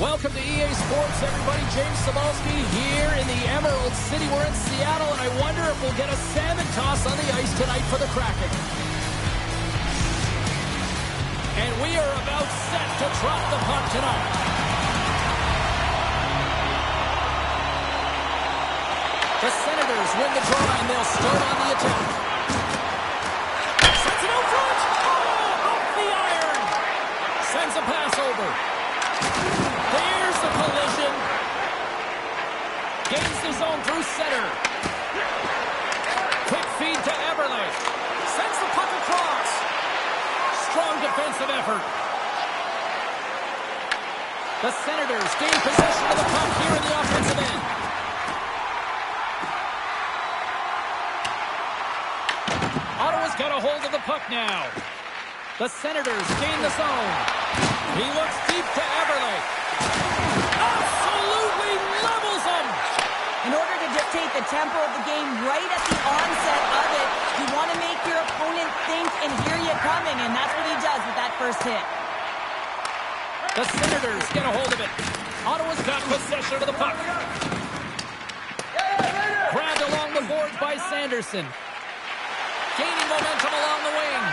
Welcome to EA Sports, everybody. James Cebulski here in the Emerald City. We're in Seattle, and I wonder if we'll get a salmon toss on the ice tonight for the Kraken. And we are about set to drop the puck tonight. The Senators win the draw, and they'll start on the attack. Sends it out front. Oh, off the iron. Sends a pass over. There's the collision. Gains the zone through center. Quick feed to Eberle. Sends the puck across. Strong defensive effort. The Senators gain possession of the puck here in the offensive end. Ottawa's got a hold of the puck now. The Senators gain the zone. He looks deep to Eberle. Absolutely levels him. In order to dictate the tempo of the game right at the onset of it, you want to make your opponent think and hear you coming, and that's what he does with that first hit. The Senators get a hold of it. Ottawa's got possession of the puck. Grabbed along the boards by Sanderson. Gaining momentum along the wing.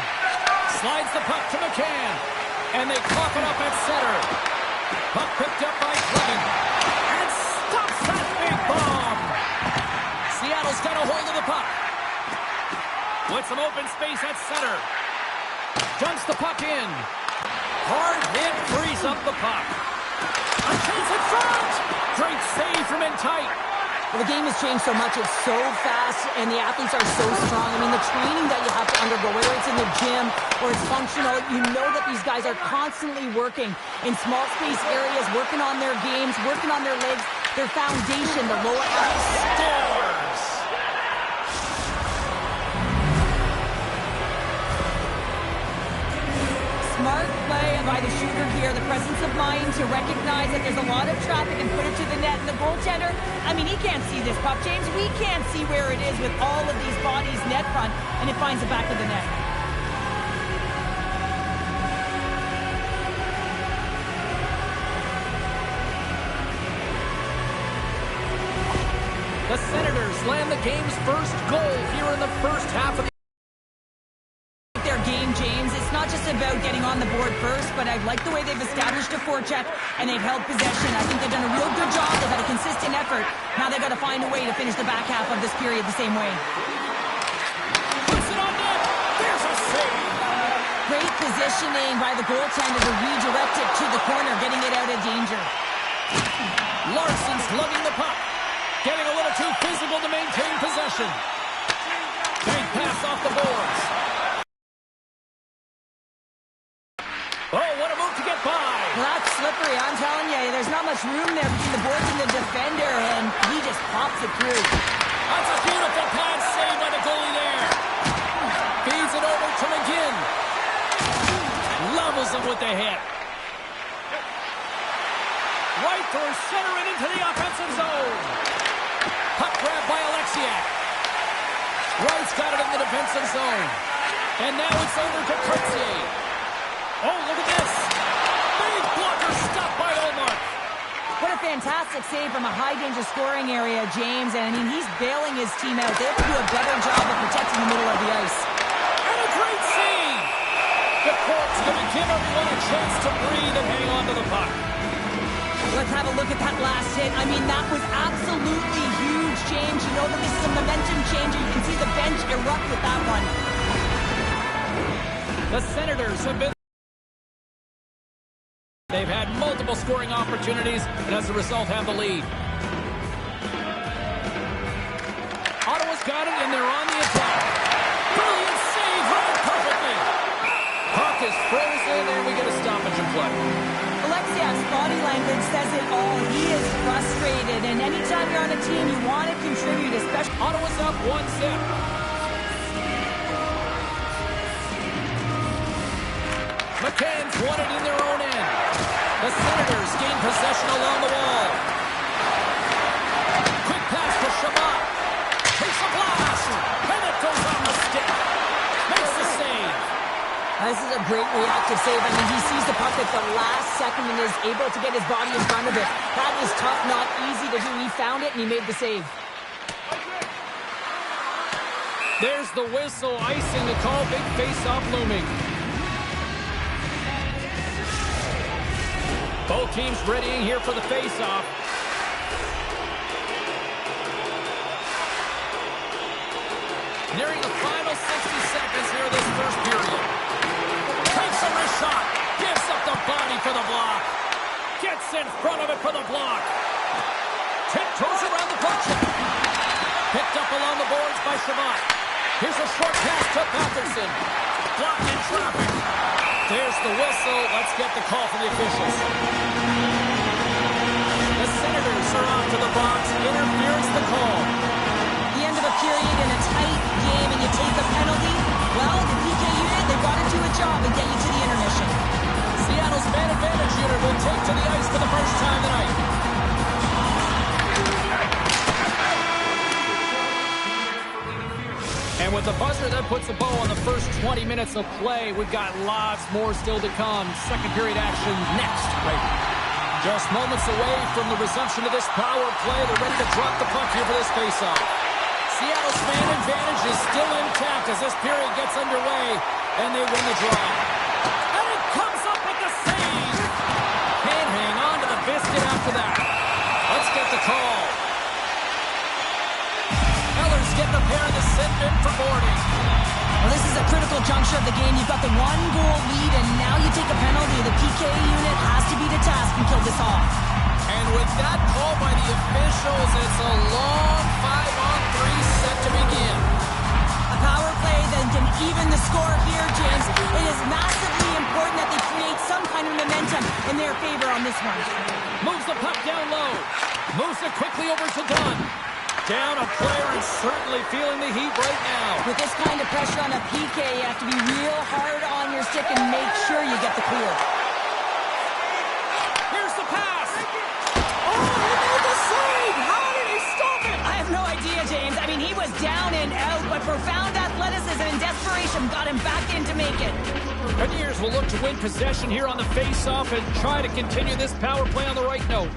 Slides the puck to McCann. And they cough it up at center. Puck picked up by Clement. And stops that big bomb. Seattle's got a hold of the puck. With some open space at center. Dumps the puck in. Hard hit frees up the puck. A chance in front. Great save from in tight. Well, the game has changed so much. It's so fast, and the athletes are so strong. I mean, the training that you have to undergo, whether it's in the gym or it's functional, you know that these guys are constantly working in small space areas, working on their games, working on their legs, their foundation, the lower scores. Smart play by the shooter here, the presence of mind to recognize that there's a lot of traffic and put it to the net. And the goaltender, I mean, he can't see this puck, James. We can't see where it is with all of these bodies net front, and it finds the back of the net. The Senators land the game's first goal here in the first half of their game, James. It's not just about getting on the board first, but I like the way they've established a forecheck and they've held possession. I think they've done a real good job. They've had a consistent effort. Now they've got to find a way to finish the back half of this period the same way. Puts it on net. There's a save. Great positioning by the goaltender to redirect it to the corner, getting it out of danger. Larson's lugging the puck. Getting a little too physical to maintain possession. Big pass off the boards. Oh, what a move to get by. Well, that's slippery, I'm telling you. There's not much room there between the boards and the defender, and he just pops it through. That's a beautiful pass saved by the goalie there. Feeds it over to McGinn. Levels him with the hit. Right through center and into the offensive zone. Puck grab by Alexiak. Wright's got it in the defensive zone. And now it's over to Coetzee. Oh, look at this. Big blocker stopped by Olmark. What a fantastic save from a high-danger scoring area, James. And, I mean, he's bailing his team out. They have to do a better job of protecting the middle of the ice. And a great save. The Corps going to give everyone a chance to breathe and hang on to the puck. Let's have a look at that last hit. I mean, that was absolutely huge, James. You know that this is a momentum changer. You can see the bench erupt with that one. The Senators have been... They've had multiple scoring opportunities, and as a result have the lead. Ottawa's got it, and they're on the attack. Brilliant save, right perfectly. Puck is frozen, and we get a stoppage in play. Alexiak's body language says it all. He is frustrated, and anytime you're on a team, you want to contribute, especially... Ottawa's up 1-0. McCann's won it in their own end. The Senators gain possession along the wall. Quick pass to Shabbat. Takes a blast. And it goes on the stick. Makes the save. This is a great reactive save. I mean, he sees the puck at the last second and is able to get his body in front of it. That is tough, not easy to do. He found it and he made the save. There's the whistle, icing the call, big face-off looming. Both teams readying here for the face-off. Nearing the final 60 seconds here of this first period. Takes a wrist shot. Gives up the body for the block. Gets in front of it for the block. Tiptoes around the puck. Picked up along the boards by Shabbat. Here's a short pass to Patterson. Blocked in traffic. There's the whistle. Let's get the call from the officials. The Senators are on to the box. Interference the call. The end of a period in a tight game and you take a penalty. Well, the PK unit, they've got to do a job and get you to the intermission. Seattle's man advantage unit will take to the ice for the first time tonight. And with the buzzer, that puts a bow on the first 20 minutes of play. We've got lots more still to come. Second period action next. Right. Just moments away from the resumption of this power play. They're ready to drop the puck here for this faceoff. Seattle's man advantage is still intact as this period gets underway, and they win the draw. And it comes up with the save. Can't hang on to the biscuit after that. Let's get the call. Eller's getting a pair of the sent in for boarding. Well, this is a critical juncture of the game. You've got the one-goal lead, and now you take a penalty. The PK unit has to be to task and kill this off. And with that call by the officials, it's a long 5-on-3 set to begin. A power play that can even the score here, James. It is massively important that they create some kind of momentum in their favor on this one. Moves the puck down low. Moves it quickly over to Dunn. Down a player and certainly feeling the heat right now. With this kind of pressure on a PK, you have to be real hard on your stick and make sure you get the clear. Here's the pass. Oh, he made the save. How did he stop it? I have no idea, James. I mean, he was down and out, but profound athleticism and desperation got him back in to make it. Beniers will look to win possession here on the face-off and try to continue this power play on the right note.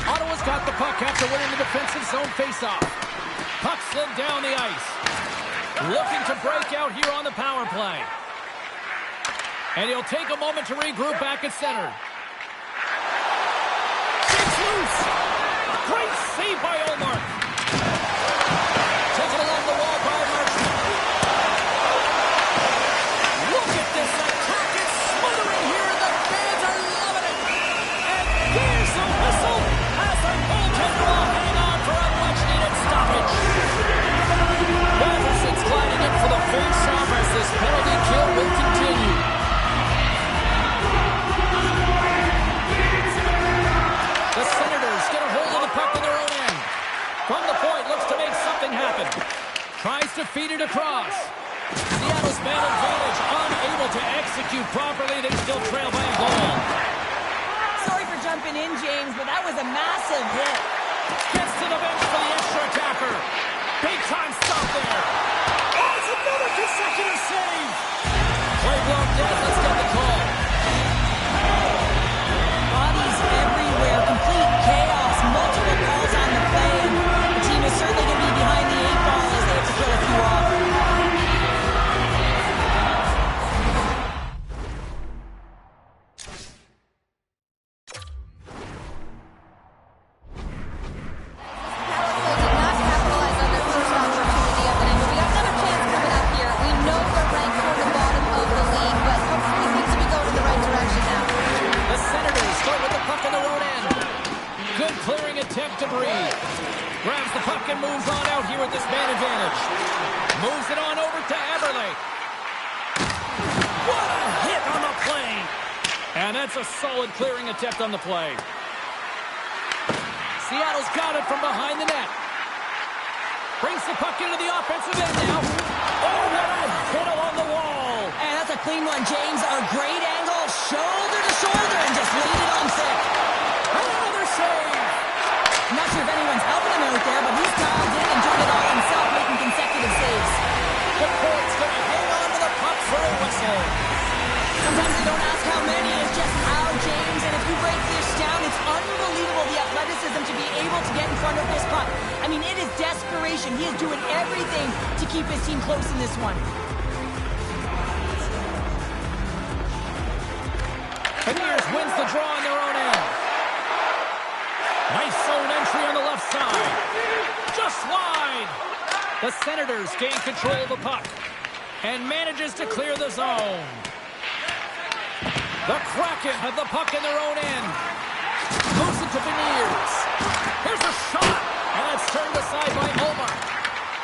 Ottawa's got the puck after winning the defensive zone face-off. Puck slid down the ice. Looking to break out here on the power play. And he'll take a moment to regroup back at center. It's loose. Great save by Olmark. Taken along the wall by Marchment. Look at this attack. It's smothering here, and the fans are loving it. And here's the whistle as the goaltender will hang on for a much-needed stoppage. Patterson's gliding in for the face-off as this penalty kill will continue. The Senators get a hold of the puck in their own end. From the point, looks to make something happen. Tries to feed it across. Seattle's man advantage, unable to execute properly. They still trail by a goal. Sorry for jumping in, James, but that was a massive hit. Gets to the bench for the extra attacker. Big time stop there. Oh, it's another consecutive save. Play well dead. Let's get the call. Bodies everywhere, complete chaos, multiple calls on the play. The team is certainly going to be behind the 8 ball as they have to kill a few off. That's a solid clearing attempt on the play. Seattle's got it from behind the net. Brings the puck into the offensive end now. Oh, what a hit along the wall. And that's a clean one, James. A great angle, shoulder to shoulder, and just laid it on thick. Another save. I'm not sure if anyone's helping him out there, but he's dialed in and doing it all. desperation. He is doing everything to keep his team close in this one. Beniers wins the draw on their own end. Nice zone entry on the left side. Just wide. The Senators gain control of the puck and manages to clear the zone. The Kraken have the puck in their own end. Moves it to Beniers. Here's a shot, and that's turned aside by Omar.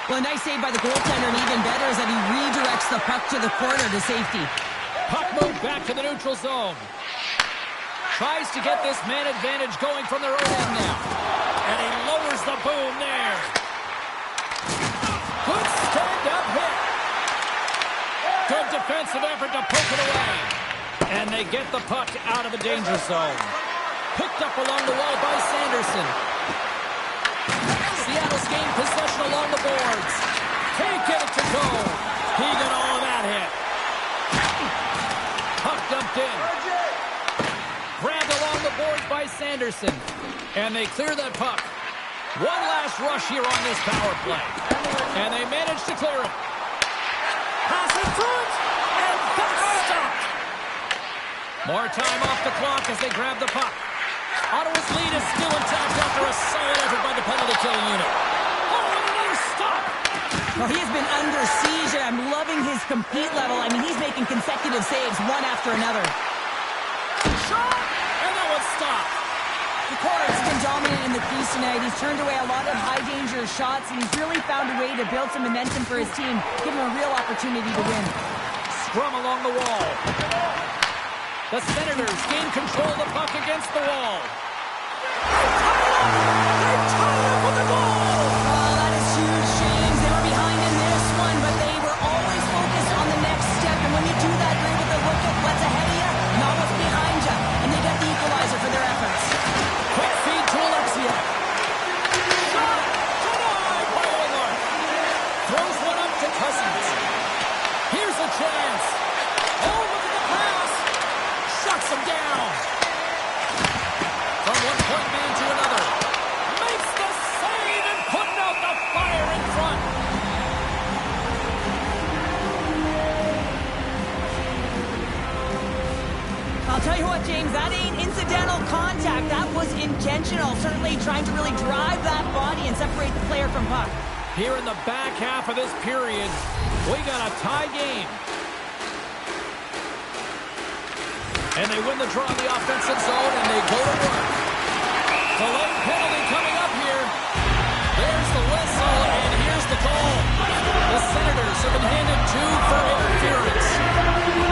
Well, a nice save by the goaltender, and even better is that he redirects the puck to the corner to safety. Puck moved back to the neutral zone. Tries to get this man advantage going from their own end now. And he lowers the boom there. Good stand-up hit. Good defensive effort to poke it away. And they get the puck out of the danger zone. Picked up along the wall by Sanderson. Seattle's gained possession along the boards. Can't get it to go. He got all of that hit. Puck dumped in. Grabbed along the boards by Sanderson. And they clear that puck. One last rush here on this power play. And they manage to clear it. Pass in front. And that's stopped. More time off the clock as they grab the puck. Ottawa's lead is still intact after a solid effort by the penalty-killing unit. Oh, and another stop. Well, he has been under siege, and I'm loving his compete level. I mean, he's making consecutive saves, one after another. Shot! And that one stopped. Decor's been dominant in the crease tonight. He's turned away a lot of high-danger shots, and he's really found a way to build some momentum for his team, give him a real opportunity to win. Scrum along the wall. The Senators gain control of the puck against the wall. They're tied up with the goal! Oh, that is huge, James. They were behind in this one, but they were always focused on the next step. And when you do that, you're able to look at what's ahead of you, not what's behind you. And they get the equalizer for their efforts. Quick feed to Alexia. Shot! Denied by Omar. Throws one up to Cousins. Here's a chance. Oh, look at the pass. Shuts him down. From one point man to another. Makes the save and putting out the fire in front. I'll tell you what, James, that ain't incidental contact. That was intentional. Certainly trying to really drive that body and separate the player from puck. Here in the back half of this period, we got a tie game. And they win the draw in the offensive zone, and they go to work. The late penalty coming up here. There's the whistle, and here's the goal. The Senators have been handed 2 for interference.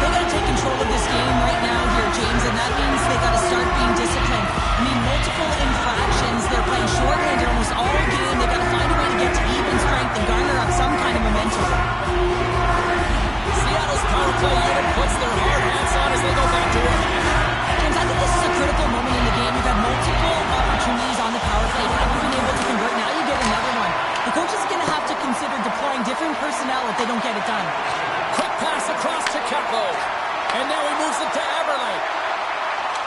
They got to take control of this game right now here, James, and that means they got to start being disciplined. I mean, multiple infractions. They're playing shorthanded almost all game. They got to find a way to get to even strength and garner up some kind of momentum. Seattle's power play unit puts their hard hats on as they go back to work. James, I think this is a critical moment in the game. You've had multiple opportunities on the power play. You haven't been able to convert. Now you get another one. The coach is going to have to consider deploying different personnel if they don't get it done. Quick pass across to Keppo. And now he moves it to Eberle.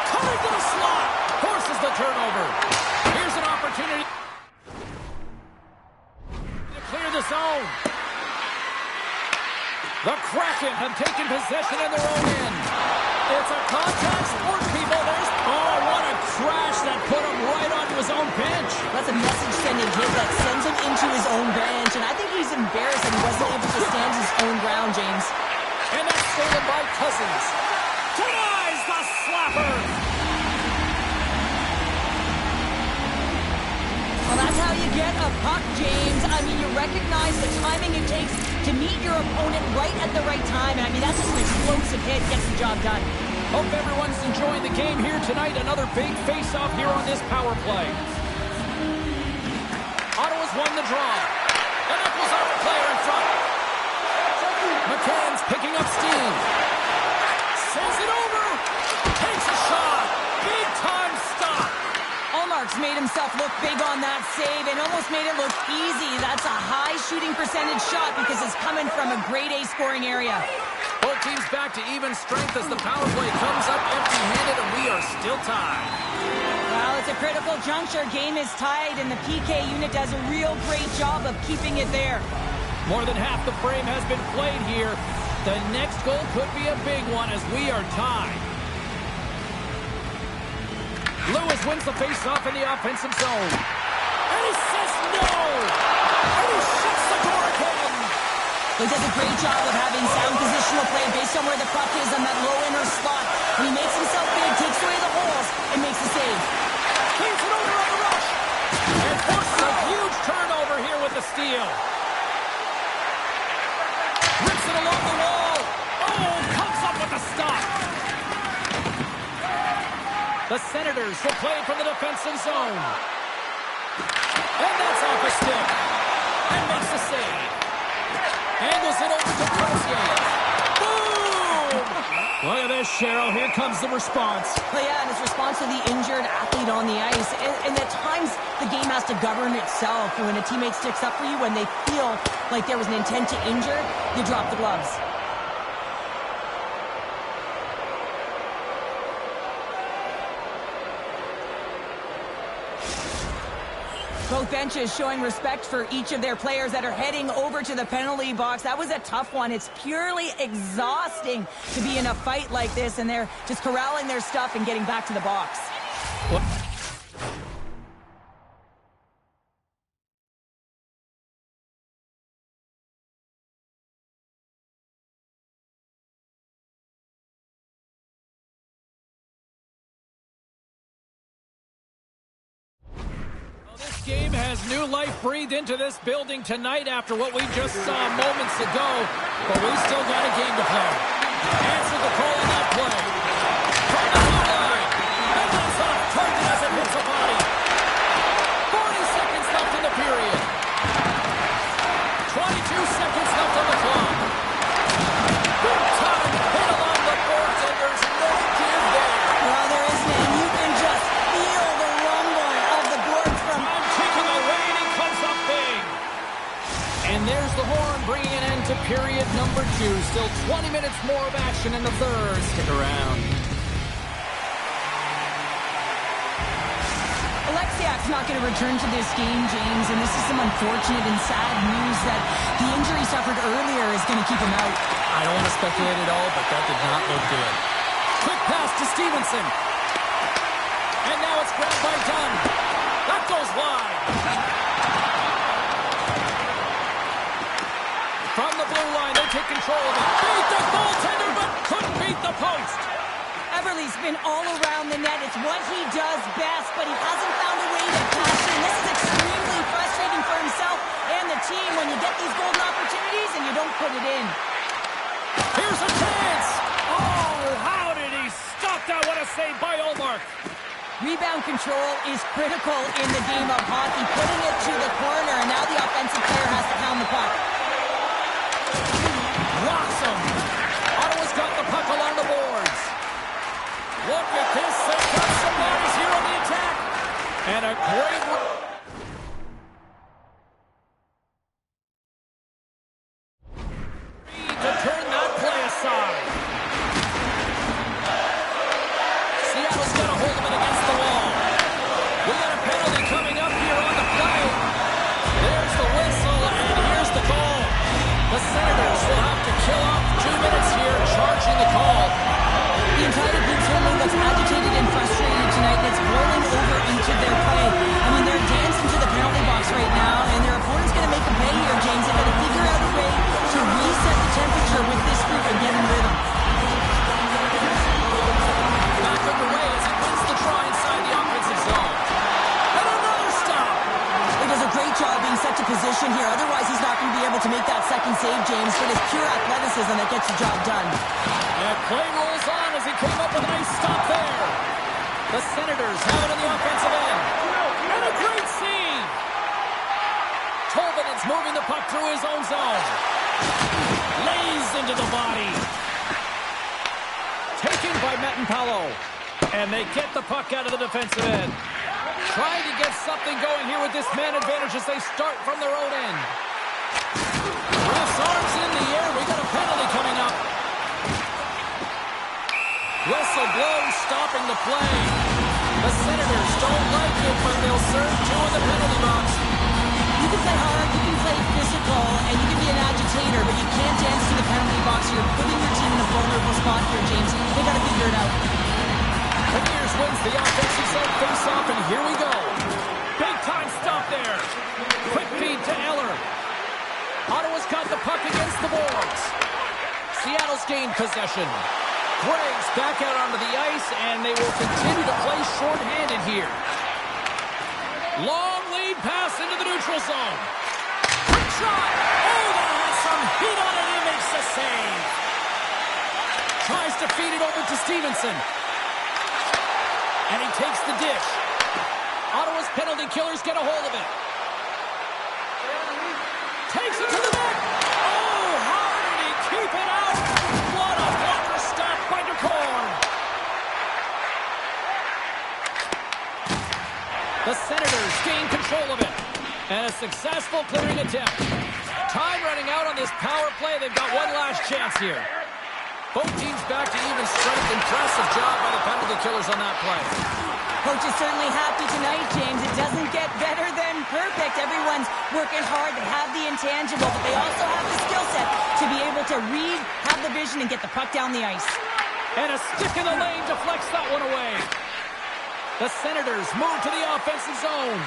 Coming to the slot. Forces the turnover. Here's an opportunity to clear the zone. The Kraken have taken possession in their own end. It's a contact sport, people. There's, oh, what a crash that put him right onto his own bench. That's a message-sending hit that sends him into his own bench, and I think he's embarrassed that he wasn't able to stand his own ground, James. And that's stolen by Cousins. Denies the slapper. Well, that's how you get a puck, James. I mean, you recognize the timing it takes to meet your opponent right at the right time. And I mean, that's just an explosive hit, gets the job done. Hope everyone's enjoying the game here tonight. Another big face-off here on this power play. Ottawa's won the draw. And that was off the player in front. McCann's picking up steam. Sends it over. Takes a shot. Big-time stop. Ullmark's made himself look big on that save and almost made it look easy. That's a high shooting percentage shot because it's coming from a grade A scoring area. Both teams back to even strength as the power play comes up empty-handed, and we are still tied. Well, it's a critical juncture. Game is tied, and the PK unit does a real great job of keeping it there. More than half the frame has been played here. The next goal could be a big one as we are tied. Lewis wins the face-off in the offensive zone. And he says no! And he shuts the door again! He does a great job of having sound positional play based on where the puck is on that low inner slot. And he makes himself big, takes away the holes, and makes the save. Cleans it over on the rush! And forces a huge turnover here with the steal. Rips it along the wall. Oh, comes up with a stop. The Senators will play from the defensive zone. And that's off a stick. And makes the save. Angles it over to Crozier. Boom! Look at this, Cheryl. Here comes the response. Well, yeah, and it's response to the injured athlete on the ice. And at times, the game has to govern itself. When a teammate sticks up for you, when they feel like there was an intent to injure, you drop the gloves. Both benches showing respect for each of their players that are heading over to the penalty box. That was a tough one. It's purely exhausting to be in a fight like this, and they're just corralling their stuff and getting back to the box. What? This game has new life breathed into this building tonight after what we just saw moments ago, but we still got a game to play. Answer the call on that play. From the blue line. And that's off target as it hits a body. 40 seconds left in the period. 22 seconds left on the clock. Good time hit along the boards, and there's no give there. Well, there isn't, and you can just feel the rumble of the boards from... I'm taking away, and he comes up big. And there's the horn bringing an end to period number 2. Still 20 minutes more of action in the third. Stick around. Alexiak's not going to return to this game, James, and this is some unfortunate and sad news that the injury suffered earlier is going to keep him out. I don't want to speculate at all, but that did not look good. Quick pass to Stevenson. And now it's grabbed by Dunn. That goes wide. From the blue line, they take control of it. Beat the goaltender, but couldn't beat the post. Everly's been all around the net. It's what he does best, but he hasn't found a way to cash in. This is extremely frustrating for himself and the team when you get these golden opportunities and you don't put it in. Here's a chance. Oh, how did he stop that? What a save by Olmark. Rebound control is critical in the game of hockey. Putting it to the corner, and now the offensive player has to pound the puck. Rocks him. Ottawa's got the puck along the boards. Look at this. They've got some bodies here on the attack. And a great... to turn that play aside. Seattle's got a hold of it against the wall. We got a penalty coming up here on the play. There's the whistle, and here's the goal. The Senators will have to kill off 2 minutes here, charging the call. The entire group certainly looks agitated and frustrated tonight. That's boiling over into their play. I mean, they're dancing to the penalty box right now, and their opponent's going to make them pay here, James. They've got to figure out a way to reset the temperature with this group and get in rhythm. Back underway as he wins the try inside the offensive zone. And another stop. He does a great job being set to position here. Otherwise, he's not going to be able to make that second save, James. But it's pure athleticism that gets the job done. And play rolls on as he came up with a nice stop there. The Senators have it on the offensive end. And a great save. Tolvanen is moving the puck through his own zone. Lays into the body. Taken by Metin-Palo. And they get the puck out of the defensive end. Trying to get something going here with this man advantage as they start from their own end. Ref's arms in the air. We got a penalty coming up. Whistle blows, stopping the play. The Senators Senators don't like it, but they'll serve two in the penalty box. You can play hard, you can play physical, and you can be an agitator, but you can't dance to the penalty box. You're putting your team in a vulnerable spot here, James. They got to figure it out. Cavaliers wins the offensive zone face-off, and here we go. Big-time stop there. Quick feed to Eller. Ottawa's got the puck against the boards. Seattle's gained possession. Gregg's back out onto the ice, and they will continue to play short-handed here. Long lead pass into the neutral zone. Quick shot. Oh, that has some heat on it. He makes the save. Tries to feed it over to Stevenson. And he takes the dish. Ottawa's penalty killers get a hold of it. Takes it to the net. Oh, how did he keep it out? What a blocker stop by DeCorn. The Senators gain control of it. And a successful clearing attempt. Time running out on this power play. They've got one last chance here. Both teams back to even strength. Impressive job by the penalty killers on that play. Coach is certainly happy tonight, James. It doesn't get better than perfect. Everyone's working hard. They have the intangible, but they also have the skill set to be able to read, have the vision, and get the puck down the ice. And a stick in the lane deflects that one away. The Senators move to the offensive zone.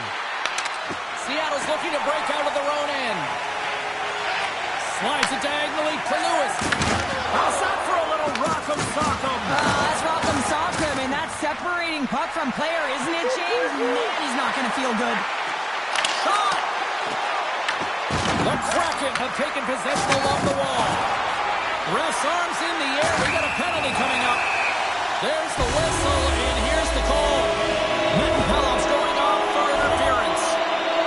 Seattle's looking to break out of their own end. Slides it diagonally to Lewis. How's that for a little rock'em sock'em? That's rock'em sock'em, and that's separating puck from player, isn't it, James? Man, he's not going to feel good. Shot! The Kraken have taken possession along the wall. Ref's arms in the air. We got a penalty coming up. There's the whistle, and here's the call. Mittenheld's going off for interference.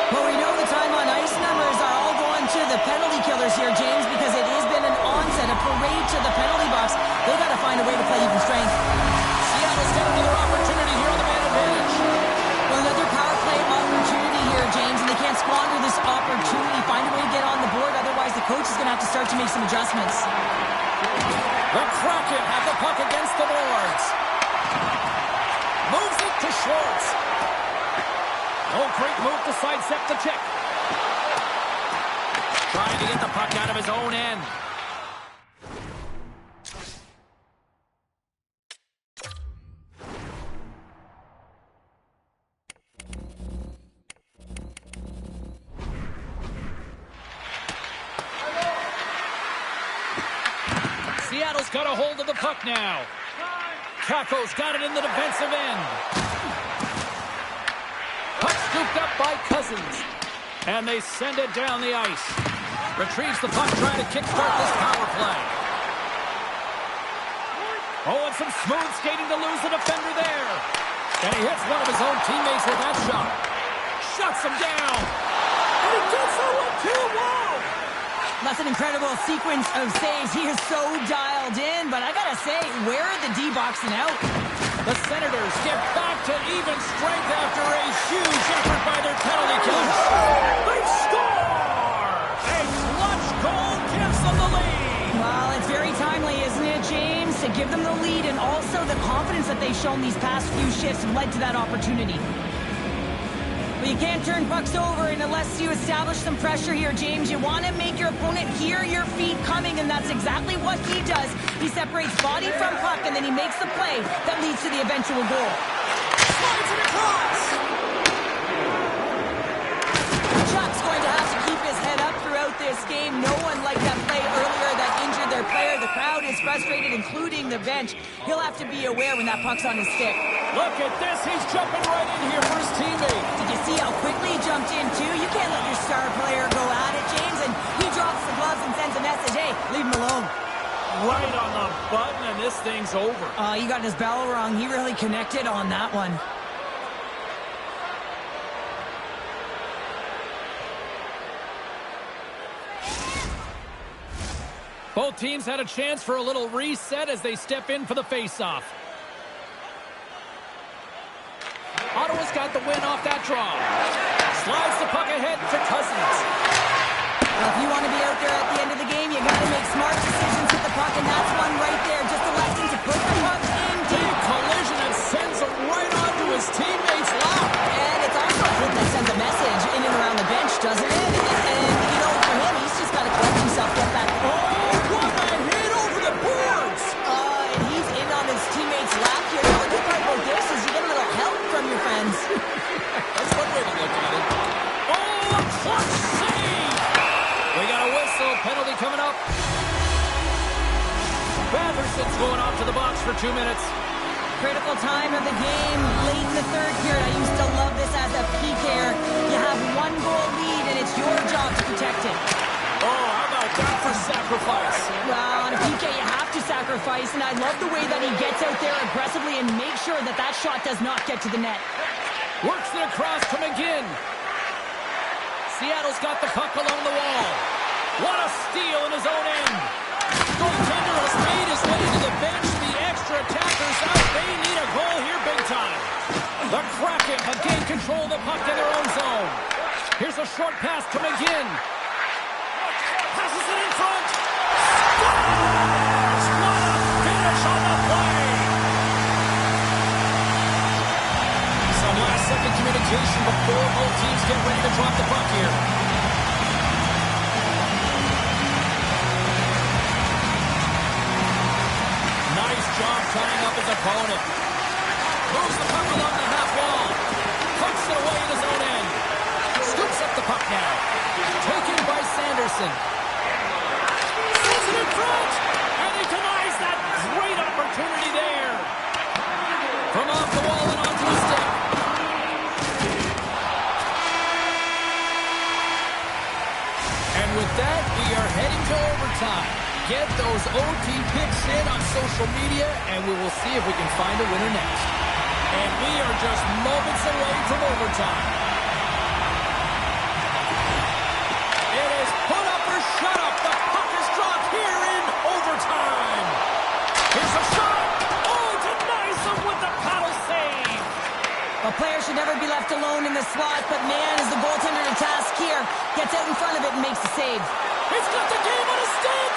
Well, we know the time on ice numbers are all going to the penalty killers here, James, because it has been an onset, a parade to the penalty box. They've got to find a way to play even strength. Seattle's got another opportunity here on the man advantage. Well, another power play opportunity here, James, and they can't squander this opportunity. Find a way to get on the board, otherwise the coach is going to have to start to make some adjustments. The Kraken have the puck against the boards. Moves it to Schwartz. Oh, great move to sidestep the check. Trying to get the puck out of his own end. Seattle's got a hold of the puck now. Kakko's got it in the defensive end. Puck scooped up by Cousins. And they send it down the ice. Retrieves the puck, trying to kickstart this power play. Oh, and some smooth skating to lose the defender there. And he hits one of his own teammates with that shot. Shuts him down. And he gets a 1-2. Whoa! That's an incredible sequence of saves. He is so dialed in, but I gotta say, where are the D-boxing out? The Senators get back to even strength after a huge effort by their penalty killers. They score! A clutch goal gives them the lead. Well, it's very timely, isn't it, James? To give them the lead, and also the confidence that they've shown these past few shifts led to that opportunity. But you can't turn pucks over unless you establish some pressure here, James. You want to make your opponent hear your feet coming, and that's exactly what he does. He separates body from puck, and then he makes the play that leads to the eventual goal. Slides it across. Chuck's going to have to keep his head up throughout this game. No one liked that play earlier that injured their player. The crowd is frustrated, including the bench. He'll have to be aware when that puck's on his stick. Look at this. He's jumping right in here for his teammate. Did you see how quickly he jumped in, too? You can't let your star player go at it, James. And he drops the gloves and sends a message. Hey, leave him alone. Right on the button, and this thing's over. He got his bell rung. He really connected on that one. Both teams had a chance for a little reset as they step in for the faceoff. Ottawa's got the win off that draw. Slides the puck ahead to Cousins. Well, if you want to be out there at the end of the game, you got to make smart decisions with the puck, and that's one right there. Just electing to put the puck in deep. Big collision and sends him right onto his teammates. penalty coming up. Batterson's going off to the box for 2 minutes. Critical time of the game, late in the third period. I used to love this as a PKer. You have 1-goal lead, and it's your job to protect it. Oh, how about that for sacrifice? Well, on a PK, you have to sacrifice, and I love the way that he gets out there aggressively and makes sure that that shot does not get to the net. Works it across to McGinn. Seattle's got the puck along the wall. What a steal in his own end. Goaltender has made his way to the bench. The extra attackers out. They need a goal here big time. The Kraken have gained control of the puck in their own zone. Here's a short pass to McGinn. Passes it in front. Scores! What a finish on the play. Some last-second communication before both teams get ready to drop the puck here. Nice job tying up his opponent. Moves the puck along the half wall. Pucks it away in his own end. Scoops up the puck now. Taken by Sanderson. Sends it in front. And he denies that great opportunity there. From off the wall and onto his stick. And with that, we are heading to overtime. Get those OT picks in on social media, and we will see if we can find a winner next. And we are just moments away from overtime. It is put up or shut up. The puck is dropped here in overtime. Here's a shot. Oh, denies him with the paddle save. A player should never be left alone in the slot, but man, is the goaltender to task here. Gets out in front of it and makes the save. He's got the game on his stick.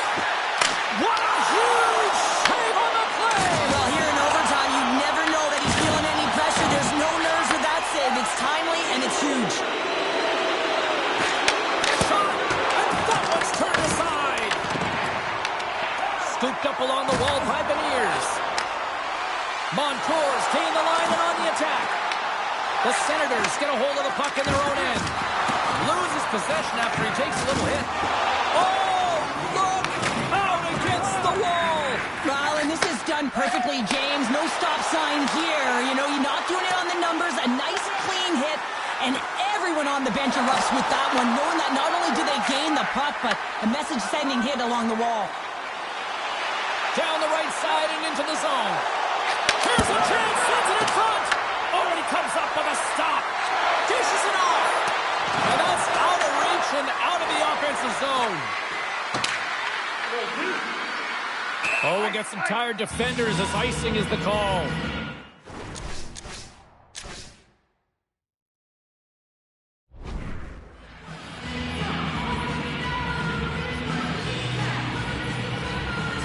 What a huge save on the play. Well, here in overtime, you never know that he's feeling any pressure. There's no nerves with that save. It's timely and it's huge. Shot, and that one's turned aside. Scooped up along the wall by Beniers. Montour's gained the line and on the attack. The Senators get a hold of the puck in their own end. Loses possession after he takes a little hit. Oh, look out against the wall. Well, and this is done perfectly, James. No stop sign here. You know, you're not doing it on the numbers. A nice, clean hit. And everyone on the bench erupts with that one, knowing that not only do they gain the puck, but a message-sending hit along the wall. Down the right side and into the zone. Here's a chance. Sends it in front. Oh, and he comes up with a stop. Dishes it off. And that's out of reach and out of the offensive zone. Oh, we'll get some tired defenders as icing is the call.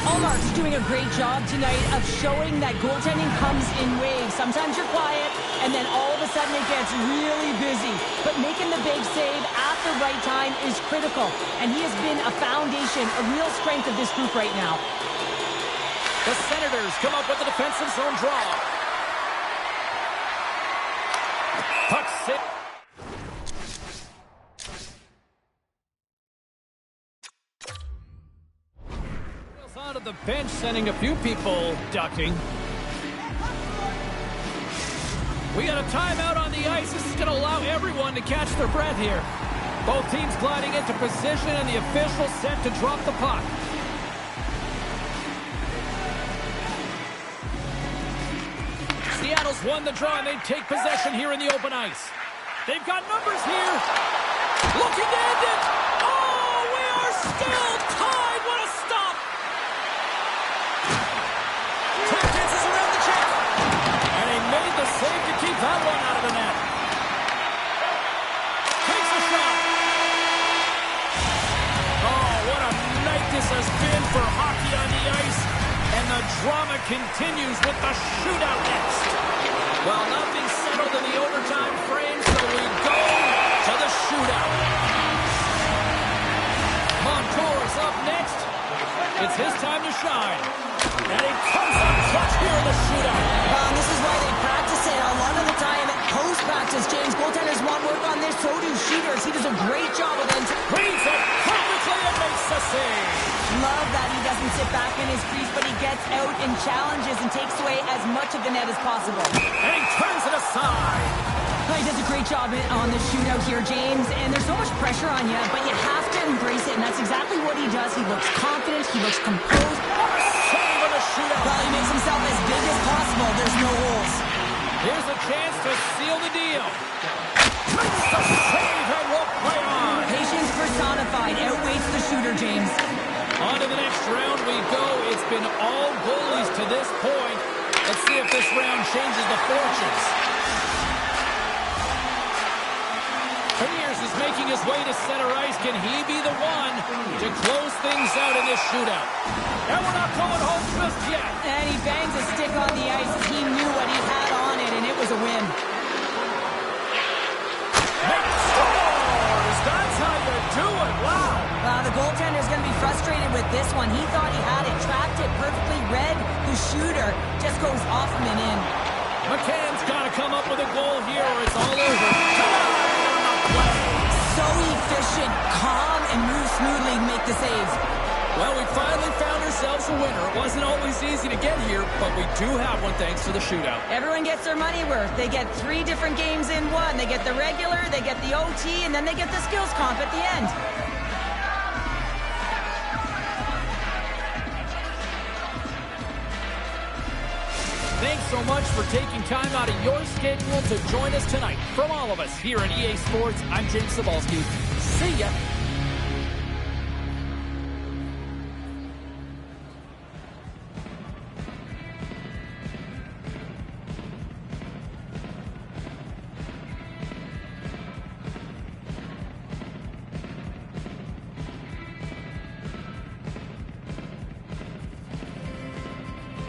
Allmark's doing a great job tonight of showing that goaltending comes in waves. Sometimes you're quiet, and then all of a sudden it gets really busy. But making the big save at the right time is critical, and he has been a foundation, a real strength of this group right now. The Senators come up with a defensive zone draw. Puck sit. Onto the bench, sending a few people ducking. We got a timeout on the ice. This is going to allow everyone to catch their breath here. Both teams gliding into position, and the official set to drop the puck. Seattle's won the draw, and they take possession here in the open ice. They've got numbers here. Looking to end it. Oh, we are still tied. What a stop. Tap dances around the check. And he made the save to keep that one out of the net. Takes a shot. Oh, what a night this has been for hockey on the ice. And the drama continues with the shootout next. Well, nothing settled in the overtime frame, so we go to the shootout. Montour's up next. It's his time to shine. And he comes up clutch here in the shootout. And this is why they practice it. A lot of the time at post-practice, James, goaltenders want work on this, so do shooters. He does a great job with it. Reads it perfectly and makes the save. Love that he doesn't sit back in his crease, but he gets out and challenges and takes away as much of the net as possible. And he turns it aside. He does a great job on the shootout here, James, and there's so much pressure on you, but you have to embrace it, and that's exactly what he does. He looks confident, he looks composed. What a save on the shootout. Well, he makes himself as big as possible. There's no holes. Here's a chance to seal the deal. Makes the save and will play on. Patience personified outweighs the shooter, James. On to the next round we go. It's been all goalies to this point. Let's see if this round changes the fortunes. Pierce is making his way to center ice. Can he be the one to close things out in this shootout? And we're not going home just yet. And he bangs a stick on the ice as he knew what he had on it, and it was a win. Scores! That's how you do it. Wow. The goaltender's going to be frustrated with this one. He thought he had it, tracked it perfectly, read the shooter, just goes off him and in. McCann's got to come up with a goal here or it's all over. Come on! So efficient, calm, and moves smoothly to make the save. Well, we finally found ourselves a winner. It wasn't always easy to get here, but we do have one thanks to the shootout. Everyone gets their money worth. They get 3 different games in one. They get the regular, they get the OT, and then they get the skills comp at the end. Thanks so much for taking time out of your schedule to join us tonight. From all of us here at EA Sports, I'm James Cebulski. See ya.